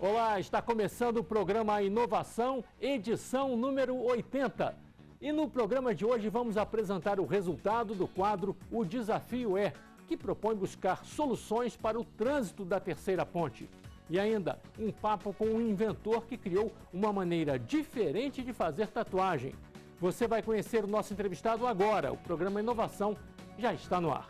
Olá, está começando o programa Inovação, edição número 80. E no programa de hoje vamos apresentar o resultado do quadro O Desafio É, que propõe buscar soluções para o trânsito da terceira ponte. E ainda um papo com um inventor que criou uma maneira diferente de fazer tatuagem. Você vai conhecer o nosso entrevistado agora. O programa Inovação já está no ar.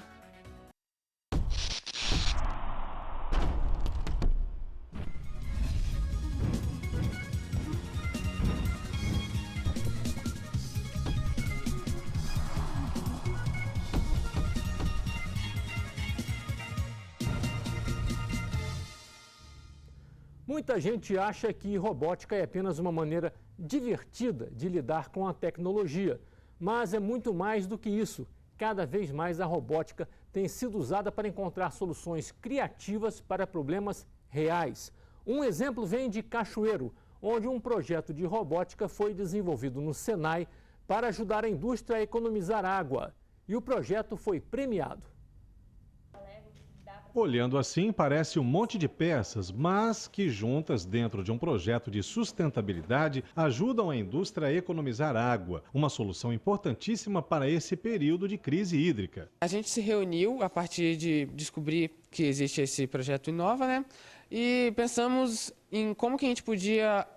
Muita gente acha que robótica é apenas uma maneira divertida de lidar com a tecnologia, mas é muito mais do que isso. Cada vez mais a robótica tem sido usada para encontrar soluções criativas para problemas reais. Um exemplo vem de Cachoeiro, onde um projeto de robótica foi desenvolvido no Senai para ajudar a indústria a economizar água. E o projeto foi premiado. Olhando assim, parece um monte de peças, mas que juntas dentro de um projeto de sustentabilidade ajudam a indústria a economizar água, uma solução importantíssima para esse período de crise hídrica. A gente se reuniu a partir de descobrir que existe esse projeto Inova, né? E pensamos em como que a gente podia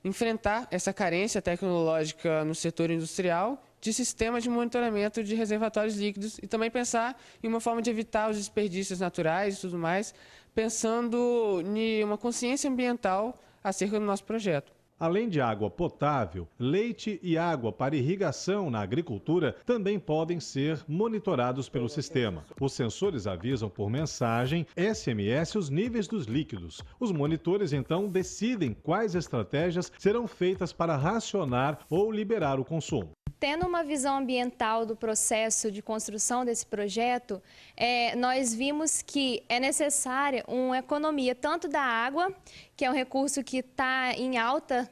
enfrentar essa carência tecnológica no setor industrial de sistemas de monitoramento de reservatórios líquidos e também pensar em uma forma de evitar os desperdícios naturais e tudo mais, pensando em uma consciência ambiental acerca do nosso projeto. Além de água potável, leite e água para irrigação na agricultura também podem ser monitorados pelo sistema. Os sensores avisam por mensagem SMS os níveis dos líquidos. Os monitores então decidem quais estratégias serão feitas para racionar ou liberar o consumo. Tendo uma visão ambiental do processo de construção desse projeto, nós vimos que é necessária uma economia tanto da água, que é um recurso que está em alta,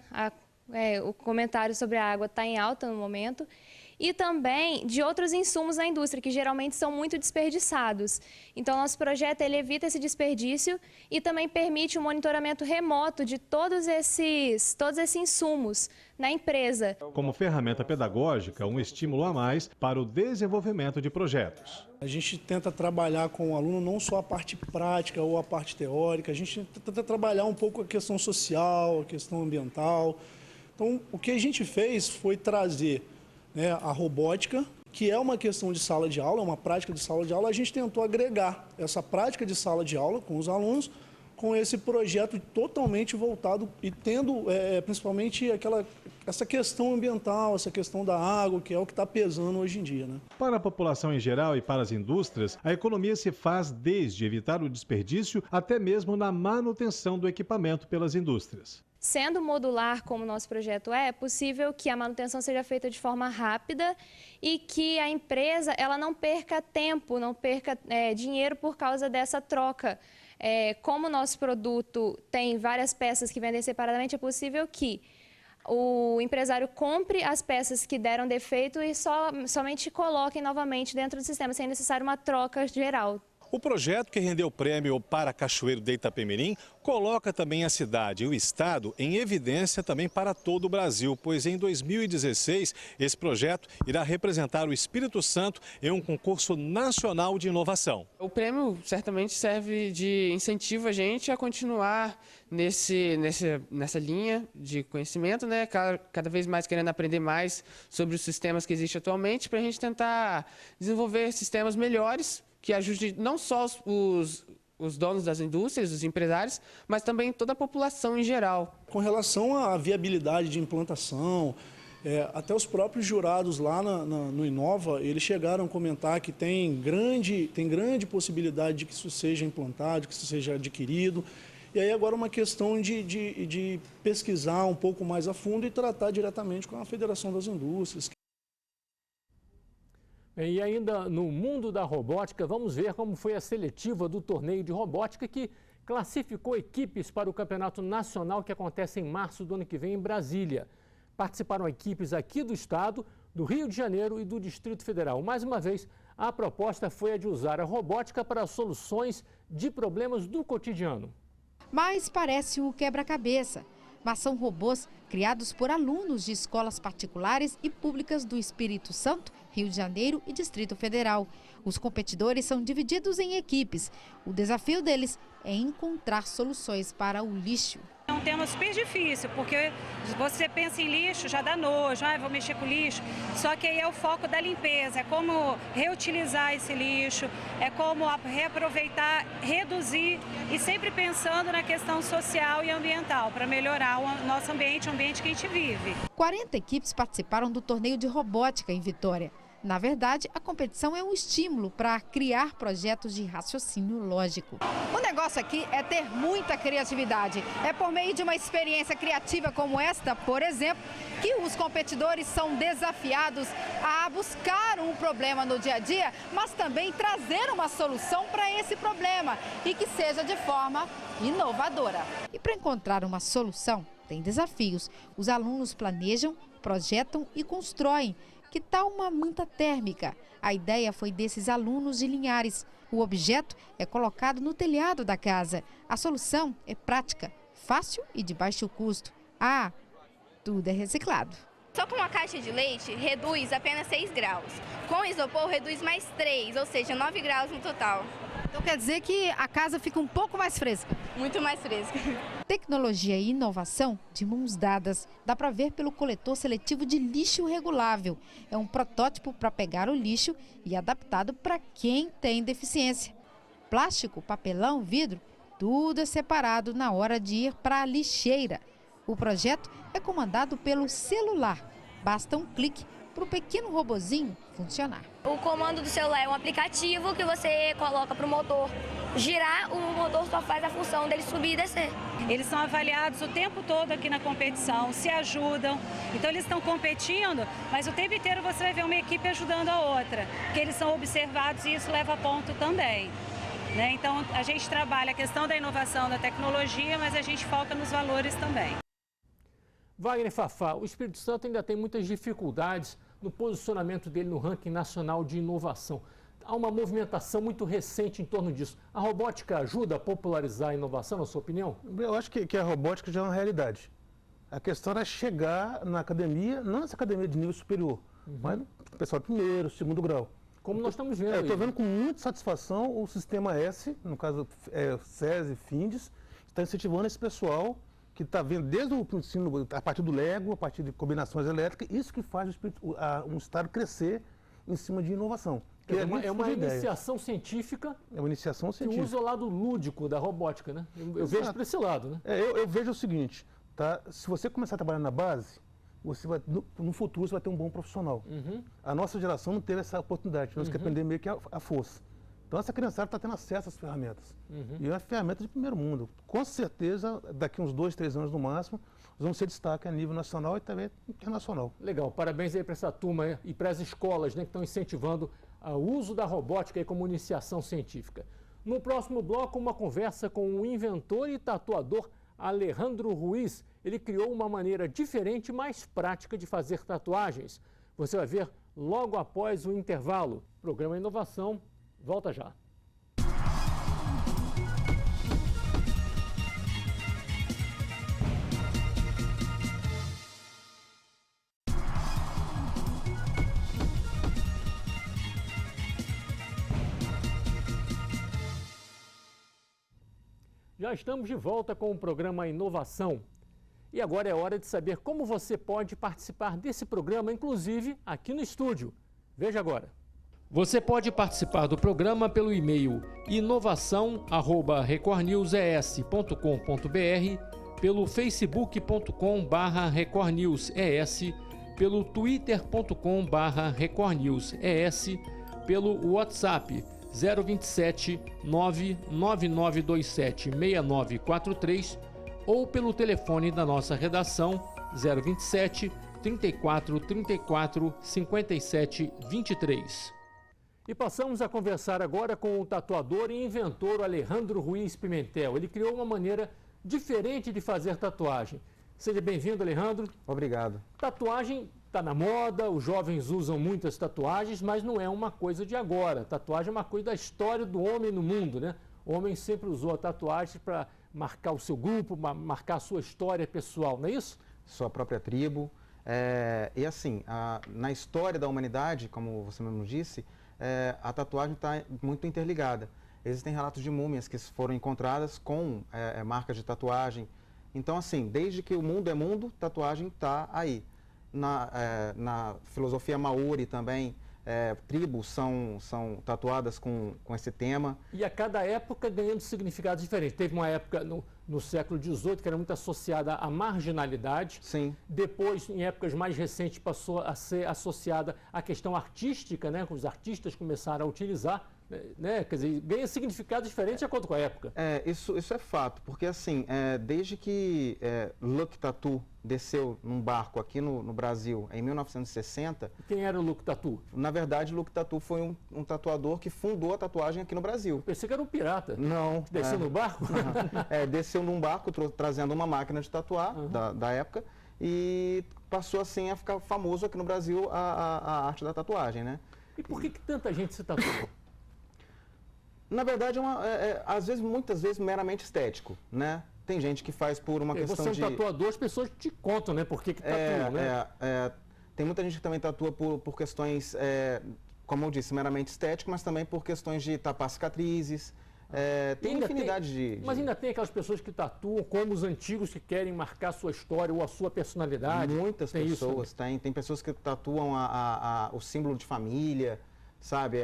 o comentário sobre a água está em alta no momento, e também de outros insumos na indústria, que geralmente são muito desperdiçados. Então, nosso projeto ele evita esse desperdício e também permite o monitoramento remoto de todos esses insumos na empresa. Como ferramenta pedagógica, um estímulo a mais para o desenvolvimento de projetos. A gente tenta trabalhar com o aluno não só a parte prática ou a parte teórica, a gente tenta trabalhar um pouco a questão social, a questão ambiental. Então, o que a gente fez foi trazer a robótica, que é uma questão de sala de aula, uma prática de sala de aula. A gente tentou agregar essa prática de sala de aula com os alunos, com esse projeto totalmente voltado e tendo principalmente essa questão ambiental, essa questão da água, que é o que está pesando hoje em dia, né? Para a população em geral e para as indústrias, a economia se faz desde evitar o desperdício até mesmo na manutenção do equipamento pelas indústrias. Sendo modular, como o nosso projeto é possível que a manutenção seja feita de forma rápida e que a empresa ela não perca tempo, não perca dinheiro por causa dessa troca. Como o nosso produto tem várias peças que vendem separadamente, é possível que o empresário compre as peças que deram defeito e somente coloquem novamente dentro do sistema, sem necessário uma troca geral. O projeto que rendeu o prêmio para Cachoeiro de Itapemirim coloca também a cidade e o estado em evidência também para todo o Brasil, pois em 2016 esse projeto irá representar o Espírito Santo em um concurso nacional de inovação. O prêmio certamente serve de incentivo a gente a continuar nessa linha de conhecimento, né? Cada vez mais querendo aprender mais sobre os sistemas que existem atualmente para a gente tentar desenvolver sistemas melhores que ajude não só os donos das indústrias, os empresários, mas também toda a população em geral. Com relação à viabilidade de implantação, até os próprios jurados lá no Inova, eles chegaram a comentar que tem grande possibilidade de que isso seja implantado, que isso seja adquirido. E aí agora uma questão de pesquisar um pouco mais a fundo e tratar diretamente com a Federação das Indústrias. E ainda no mundo da robótica, vamos ver como foi a seletiva do torneio de robótica que classificou equipes para o Campeonato Nacional que acontece em março do ano que vem em Brasília. Participaram equipes aqui do estado, do Rio de Janeiro e do Distrito Federal. Mais uma vez, a proposta foi a de usar a robótica para soluções de problemas do cotidiano. Mas parece um quebra-cabeça. Mas são robôs criados por alunos de escolas particulares e públicas do Espírito Santo, Rio de Janeiro e Distrito Federal. Os competidores são divididos em equipes. O desafio deles é encontrar soluções para o lixo. É um tema super difícil, porque você pensa em lixo, já dá nojo, vou mexer com lixo. Só que aí é o foco da limpeza, é como reutilizar esse lixo, é como reaproveitar, reduzir e sempre pensando na questão social e ambiental, para melhorar o nosso ambiente, o ambiente que a gente vive. 40 equipes participaram do torneio de robótica em Vitória. Na verdade, a competição é um estímulo para criar projetos de raciocínio lógico. O negócio aqui é ter muita criatividade. É por meio de uma experiência criativa como esta, por exemplo, que os competidores são desafiados a buscar um problema no dia a dia, mas também trazer uma solução para esse problema e que seja de forma inovadora. E para encontrar uma solução, tem desafios. Os alunos planejam, projetam e constroem. Que tal uma manta térmica? A ideia foi desses alunos de Linhares. O objeto é colocado no telhado da casa. A solução é prática, fácil e de baixo custo. Tudo é reciclado. Só com uma caixa de leite reduz apenas 6 graus. Com isopor reduz mais 3, ou seja, 9 graus no total. Então quer dizer que a casa fica um pouco mais fresca? Muito mais fresca. Tecnologia e inovação de mãos dadas. Dá para ver pelo coletor seletivo de lixo regulável. É um protótipo para pegar o lixo e adaptado para quem tem deficiência. Plástico, papelão, vidro, tudo é separado na hora de ir para a lixeira. O projeto é comandado pelo celular. Basta um clique para o pequeno robozinho funcionar. O comando do celular é um aplicativo que você coloca para o motor girar, o motor só faz a função dele subir e descer. Eles são avaliados o tempo todo aqui na competição, se ajudam. Então eles estão competindo, mas o tempo inteiro você vai ver uma equipe ajudando a outra, porque eles são observados e isso leva a ponto também. Então a gente trabalha a questão da inovação, da tecnologia, mas a gente foca nos valores também. Wagner Fafá, o Espírito Santo ainda tem muitas dificuldades no posicionamento dele no ranking nacional de inovação. Há uma movimentação muito recente em torno disso. A robótica ajuda a popularizar a inovação, na sua opinião? Eu acho que a robótica já é uma realidade. A questão era chegar na academia, não nessa academia de nível superior, mas no pessoal de primeiro, segundo grau. Como nós estamos vendo. Eu estou vendo com muita satisfação o Sistema S, no caso SESI, FINDES, está incentivando esse pessoal que está vendo desde o ensino, a partir do Lego, a partir de combinações elétricas, isso que faz um estado crescer em cima de inovação. É uma iniciação científica. É uma iniciação científica. Que usa o lado lúdico da robótica, né? Eu vejo para esse lado, né? Eu vejo o seguinte, tá? Se você começar a trabalhar na base, você vai, no futuro você vai ter um bom profissional. A nossa geração não teve essa oportunidade, nós queremos aprender meio que a força. Então essa criançada está tendo acesso às ferramentas. E é uma ferramenta de primeiro mundo. Com certeza, daqui uns 2, 3 anos no máximo, nós vamos ser destaque a nível nacional e também internacional. Legal, parabéns aí para essa turma e para as escolas, né, que estão incentivando o uso da robótica aí como iniciação científica. No próximo bloco, uma conversa com o inventor e tatuador Alejandro Ruiz. Ele criou uma maneira diferente e mais prática de fazer tatuagens. Você vai ver logo após o intervalo. Programa Inovação volta já. Já estamos de volta com o programa Inovação. E agora é hora de saber como você pode participar desse programa, inclusive aqui no estúdio. Veja agora. Você pode participar do programa pelo e-mail inovação@recordnewses.com.br, pelo facebook.com/recordnewses, pelo twitter.com/recordnewses, pelo WhatsApp 027 99927 6943 ou pelo telefone da nossa redação 027 34 34 57 23. E passamos a conversar agora com o tatuador e inventor Alejandro Ruiz Pimentel. Ele criou uma maneira diferente de fazer tatuagem. Seja bem-vindo, Alejandro. Obrigado. Tatuagem está na moda, os jovens usam muitas tatuagens, mas não é uma coisa de agora. Tatuagem é uma coisa da história do homem no mundo, né? O homem sempre usou a tatuagem para marcar o seu grupo, marcar a sua história pessoal, não é isso? Sua própria tribo. E assim, na história da humanidade, como você mesmo disse, a tatuagem está muito interligada. Existem relatos de múmias que foram encontradas com marcas de tatuagem. Então, assim, desde que o mundo é mundo, tatuagem está aí. Na filosofia maori também, tribos são tatuadas com esse tema. E a cada época ganhando significados diferentes. Teve uma época no século XVIII que era muito associada à marginalidade. Sim. Depois, em épocas mais recentes, passou a ser associada à questão artística, né? Os artistas começaram a utilizar, né? Quer dizer, ganha significados diferentes de acordo com a época. Isso é fato, porque assim, desde que Luck Tatu desceu num barco aqui no Brasil em 1960... Quem era o Luck Tatu? Na verdade, Luck Tatu foi um tatuador que fundou a tatuagem aqui no Brasil. Eu pensei que era um pirata. Não. Desceu no barco? Desceu num barco trazendo uma máquina de tatuar da época e passou assim a ficar famoso aqui no Brasil a arte da tatuagem, né? E por que tanta gente se tatua? Na verdade, às vezes, muitas vezes, meramente estético, né? Tem gente que faz por uma questão de... Você é um tatuador, as pessoas te contam, né? Por que tatua, né? Tem muita gente que também tatua por questões, como eu disse, meramente estético, mas também por questões de tapar cicatrizes. Tem infinidade de... Mas ainda tem aquelas pessoas que tatuam como os antigos que querem marcar a sua história ou a sua personalidade. Muitas pessoas, tem pessoas que tatuam o símbolo de família, sabe?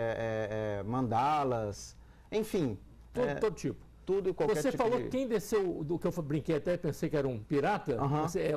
Mandalas, enfim. Todo tipo. Tudo e qualquer Você tipo falou quem desceu, do que eu brinquei até, pensei que era um pirata. Você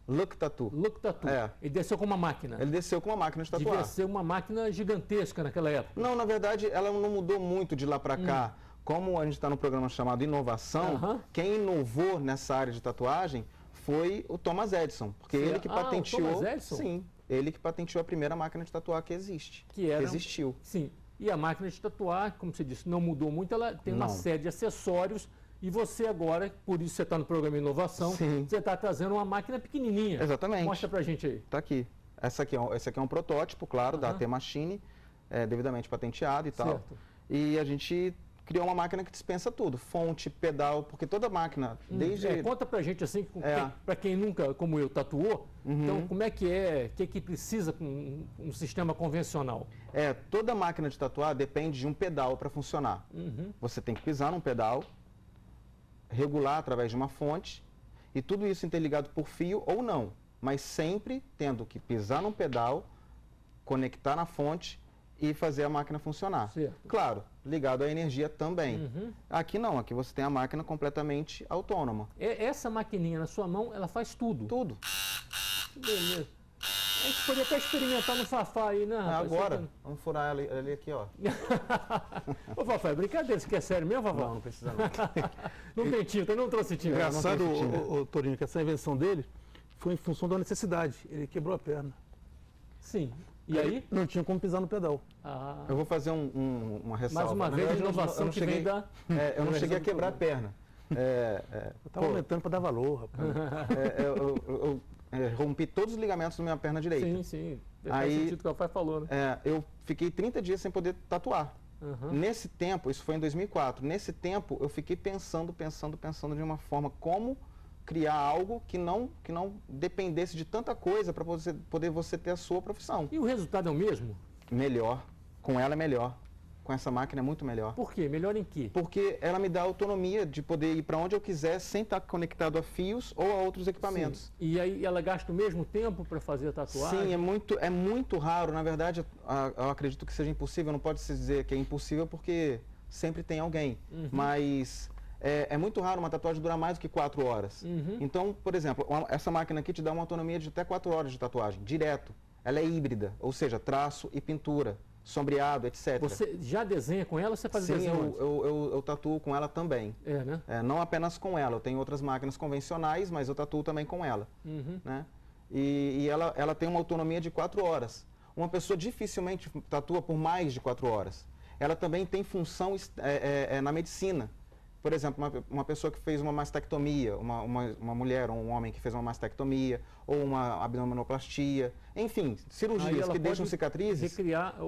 Luck Tatu. Luck Tatu. Ele desceu com uma máquina. Ele desceu com uma máquina de tatuar. Devia ser uma máquina gigantesca naquela época. Não, na verdade, ela não mudou muito de lá para cá. Como a gente está no programa chamado Inovação, quem inovou nessa área de tatuagem foi o Thomas Edison. Porque ele que patenteou... O Thomas Edison? Sim, ele que patenteou a primeira máquina de tatuar que existe. Que existiu. Sim. E a máquina de tatuar, como você disse, não mudou muito, ela tem uma série de acessórios e você agora, por isso você está no programa Inovação, você está trazendo uma máquina pequenininha. Exatamente. Mostra pra gente aí. Está aqui. Esse aqui é um protótipo, claro, da T-Machine, devidamente patenteado e tal. E a gente criou uma máquina que dispensa tudo, fonte, pedal, porque toda máquina, desde... Conta pra gente assim, para quem nunca, como eu, tatuou, então como é que precisa com um sistema convencional? Toda máquina de tatuar depende de um pedal para funcionar. Você tem que pisar num pedal, regular através de uma fonte, e tudo isso interligado por fio ou não, mas sempre tendo que pisar num pedal, conectar na fonte e fazer a máquina funcionar. Claro, ligado à energia também. Aqui não, aqui você tem a máquina completamente autônoma. Essa maquininha na sua mão, ela faz tudo? Tudo. Beleza. A gente poderia até experimentar no Fafá aí, né? Agora, vamos furar ela aqui, ó. Ô, Fafá, é brincadeira, você quer sério mesmo, Fafá? Não precisa não. Não tem tinta, não trouxe tinta. Engraçado, Torinho, que essa invenção dele foi em função da necessidade. Ele quebrou a perna. Sim. E aí? Não tinha como pisar no pedal. Eu vou fazer uma ressalva. Mais uma vez, a inovação que vem da... eu não cheguei a quebrar a perna. Eu estava aumentando para dar valor, rapaz. Eu rompi todos os ligamentos da minha perna direita. Sim. Faz sentido que o papai falou, né? Eu fiquei 30 dias sem poder tatuar. Nesse tempo, isso foi em 2004, nesse tempo eu fiquei pensando de uma forma como criar algo que não dependesse de tanta coisa para poder você ter a sua profissão. E o resultado é o mesmo? Melhor. Com ela é melhor. Com essa máquina é muito melhor. Por quê? Melhor em quê? Porque ela me dá autonomia de poder ir para onde eu quiser sem estar conectado a fios ou a outros equipamentos. Sim. E aí ela gasta o mesmo tempo para fazer a tatuagem? Sim, é muito raro. Na verdade, eu acredito que seja impossível. Não pode se dizer que é impossível porque sempre tem alguém. Mas é muito raro uma tatuagem durar mais do que 4 horas. Então, por exemplo, essa máquina aqui te dá uma autonomia de até 4 horas de tatuagem, direto. Ela é híbrida, ou seja, traço e pintura. Sombreado, etc. Você já desenha com ela ou você faz desenho? Sim, eu tatuo com ela também. Né? Não apenas com ela, eu tenho outras máquinas convencionais, mas eu tatuo também com ela. Né? E ela tem uma autonomia de 4 horas. Uma pessoa dificilmente tatua por mais de 4 horas. Ela também tem função na medicina. Por exemplo, uma pessoa que fez uma mastectomia, uma mulher ou um homem que fez uma mastectomia, ou uma abdominoplastia, enfim, cirurgias que deixam cicatrizes,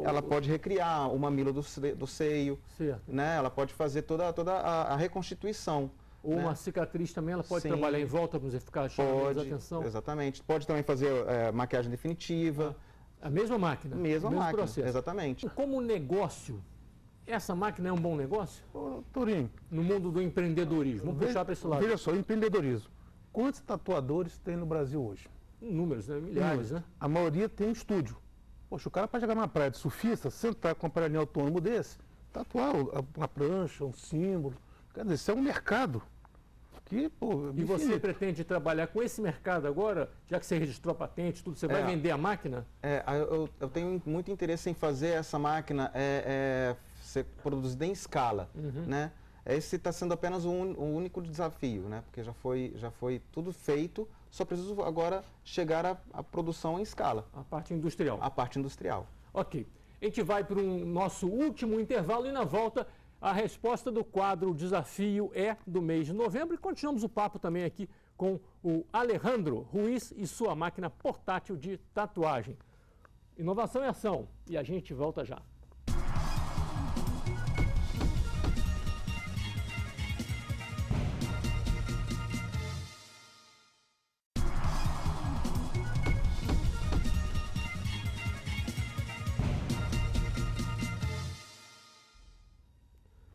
ela pode recriar o mamilo do seio, né? Ela pode fazer toda a reconstituição. Ou uma cicatriz também, ela pode trabalhar em volta, vamos dizer, ficar chamando mais atenção? Exatamente. Pode também fazer maquiagem definitiva. A mesma máquina? Mesma máquina, processo. exatamente. Como negócio, essa máquina é um bom negócio? Ô, Torinho. No mundo do empreendedorismo, vamos puxar para esse lado. Veja só, empreendedorismo. Quantos tatuadores tem no Brasil hoje? Números, né? Milhares, né? A maioria tem um estúdio. Poxa, o cara pode chegar numa praia de surfista, sentar com um aparelhinho autônomo desse, tatuar uma prancha, um símbolo. Quer dizer, isso é um mercado. E você pretende trabalhar com esse mercado agora, já que você registrou a patente, tudo, você vai vender a máquina? Eu tenho muito interesse em fazer essa máquina ser produzida em escala, né? Esse está sendo apenas o único desafio, né? Porque já foi tudo feito, só preciso agora chegar à produção em escala. A parte industrial. A parte industrial. Ok. A gente vai para o nosso último intervalo e na volta a resposta do quadro Desafio é do mês de novembro e continuamos o papo também aqui com o Alejandro Ruiz e sua máquina portátil de tatuagem. Inovação e ação. E a gente volta já.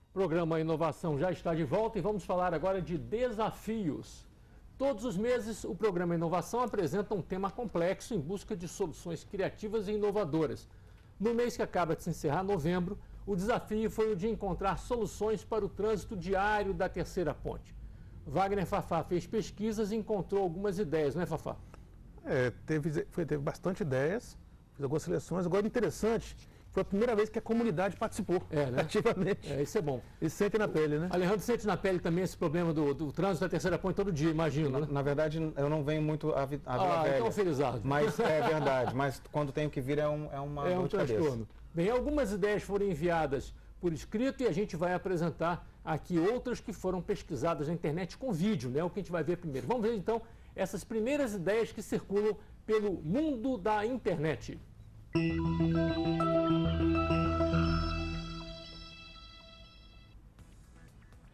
O programa Inovação já está de volta e vamos falar agora de desafios. Todos os meses, o programa Inovação apresenta um tema complexo em busca de soluções criativas e inovadoras. No mês que acaba de se encerrar, novembro, o desafio foi o de encontrar soluções para o trânsito diário da Terceira Ponte. Wagner Fafá fez pesquisas e encontrou algumas ideias, não é, Fafá? Teve bastante ideias, fiz algumas seleções. Agora, interessante, foi a primeira vez que a comunidade participou ativamente. Isso é bom. E sente na pele, né? Alejandro, sente na pele também esse problema do trânsito da Terceira Ponte todo dia, imagino, né? Na verdade, eu não venho muito à Vila Velha. Então felizardo. Mas é verdade, mas quando tenho que vir é uma dor de cabeça. Bem, algumas ideias foram enviadas por escrito e a gente vai apresentar aqui outras que foram pesquisadas na internet com vídeo, né? O que a gente vai ver primeiro. Vamos ver então essas primeiras ideias que circulam pelo mundo da internet.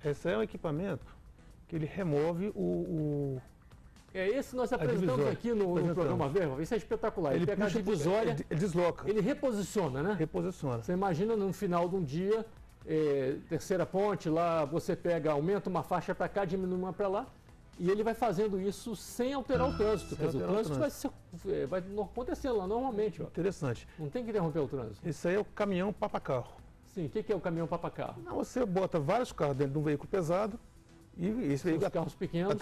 Esse é um equipamento que ele remove esse nós apresentamos aqui no programa Verba. Isso é espetacular. Ele pega a divisória, ele desloca. Ele reposiciona, né? Reposiciona. Você imagina no final de um dia, Terceira Ponte, lá você aumenta uma faixa para cá, diminui uma para lá, e ele vai fazendo isso sem alterar o trânsito. Quer dizer, o trânsito vai acontecendo lá normalmente. Ó. Interessante. Não tem que interromper o trânsito. Isso aí é o caminhão papa-carro. Sim, o que é o caminhão papa-carro? Você bota vários carros dentro de um veículo pesado e esse veículo, carros pequenos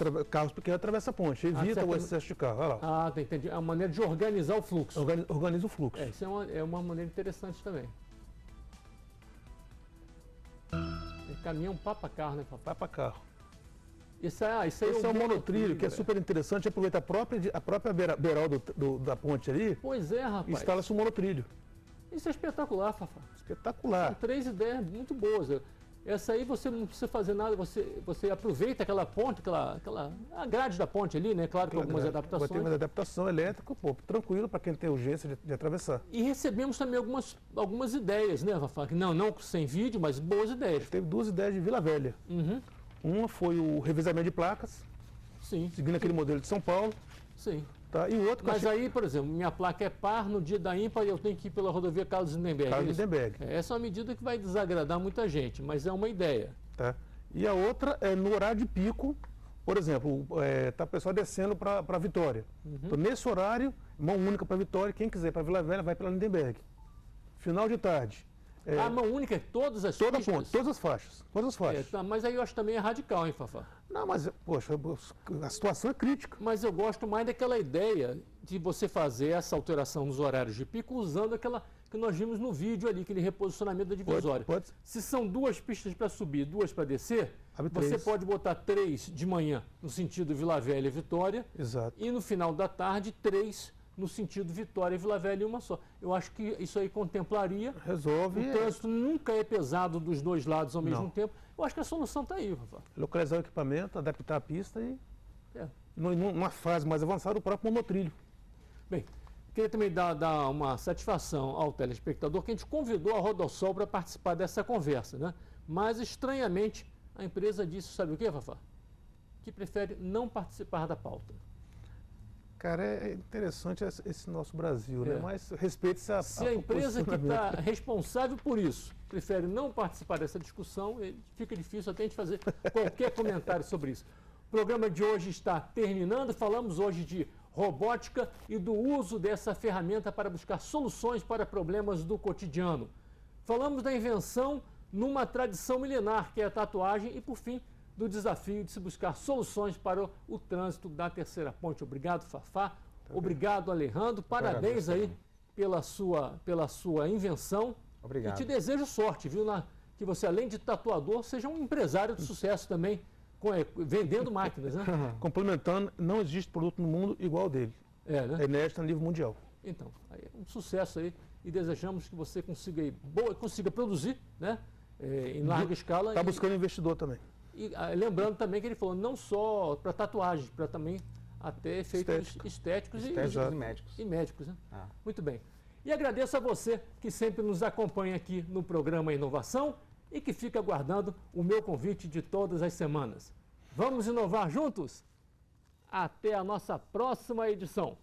atravessa a ponte, evita o excesso de carro. Olha lá. Entendi. É uma maneira de organizar o fluxo. Organiza o fluxo. Isso é uma maneira interessante também. Caminhão papa-carro, né, papai? Papa-carro. Esse é um monotrilho que é super interessante. Aproveita a própria beiral da ponte ali. Pois é, rapaz. Instala-se um monotrilho. Isso é espetacular, Fafá. Espetacular. São 3 ideias muito boas. Essa aí você não precisa fazer nada, você aproveita aquela ponte, a grade da ponte ali, né? Claro que algumas adaptações. Vai ter uma adaptação elétrica, tranquilo para quem tem urgência de atravessar. E recebemos também algumas ideias, né, Fafá? Não sem vídeo, mas boas ideias. Teve 2 ideias de Vila Velha. Uma foi o revezamento de placas, seguindo aquele modelo de São Paulo. Sim. Tá? E o outro mas aí, por exemplo, minha placa é par, no dia da ímpar eu tenho que ir pela rodovia Carlos Lindenberg. Essa é uma medida que vai desagradar muita gente, mas é uma ideia. Tá. E a outra é no horário de pico, por exemplo, tá o pessoal descendo para Vitória. Então, nesse horário, mão única para Vitória, quem quiser para Vila Velha vai pela Lindenberg. Final de tarde. A mão única, todas as pistas? Todas as faixas. Mas aí eu acho também radical, hein, Fafá? Não, mas, poxa, a situação é crítica. Mas eu gosto mais daquela ideia de você fazer essa alteração nos horários de pico usando aquela que nós vimos no vídeo ali, aquele reposicionamento da divisória. Se são 2 pistas para subir, 2 para descer, você pode botar 3 de manhã no sentido Vila Velha e Vitória. Exato. E no final da tarde, 3 no sentido Vitória e Vila Velha em uma só. Eu acho que isso aí contemplaria. Resolve. O trânsito nunca é pesado dos 2 lados ao mesmo tempo. Eu acho que a solução está aí, Fafá. Localizar o equipamento, adaptar a pista e, numa fase mais avançada, o próprio monotrilho. Bem, queria também dar uma satisfação ao telespectador que a gente convidou a Rodossol para participar dessa conversa, né? Mas, estranhamente, a empresa disse, sabe o quê, Fafá? que prefere não participar da pauta. Cara, é interessante esse nosso Brasil, né? Mas respeite-se a Se a empresa que está responsável por isso prefere não participar dessa discussão, fica difícil até a gente fazer qualquer comentário sobre isso. O programa de hoje está terminando. Falamos hoje de robótica e do uso dessa ferramenta para buscar soluções para problemas do cotidiano. Falamos da invenção numa tradição milenar, que é a tatuagem, e, por fim, do desafio de se buscar soluções para o trânsito da Terceira Ponte. Obrigado, Fafá. Obrigado, Alejandro. Parabéns aí pela sua invenção. Obrigado. E te desejo sorte, viu? Que você, além de tatuador, seja um empresário de sucesso também, vendendo máquinas, né? Complementando, não existe produto no mundo igual ao dele. Né? É inédito a nível mundial. Então, aí é um sucesso aí e desejamos que você consiga produzir, né? Em larga escala. Está buscando investidor também. E lembrando também que ele falou não só para tatuagem, para também até efeitos estéticos e médicos. Né? Muito bem. E agradeço a você que sempre nos acompanha aqui no programa Inovação e que fica aguardando o meu convite de todas as semanas. Vamos inovar juntos? Até a nossa próxima edição.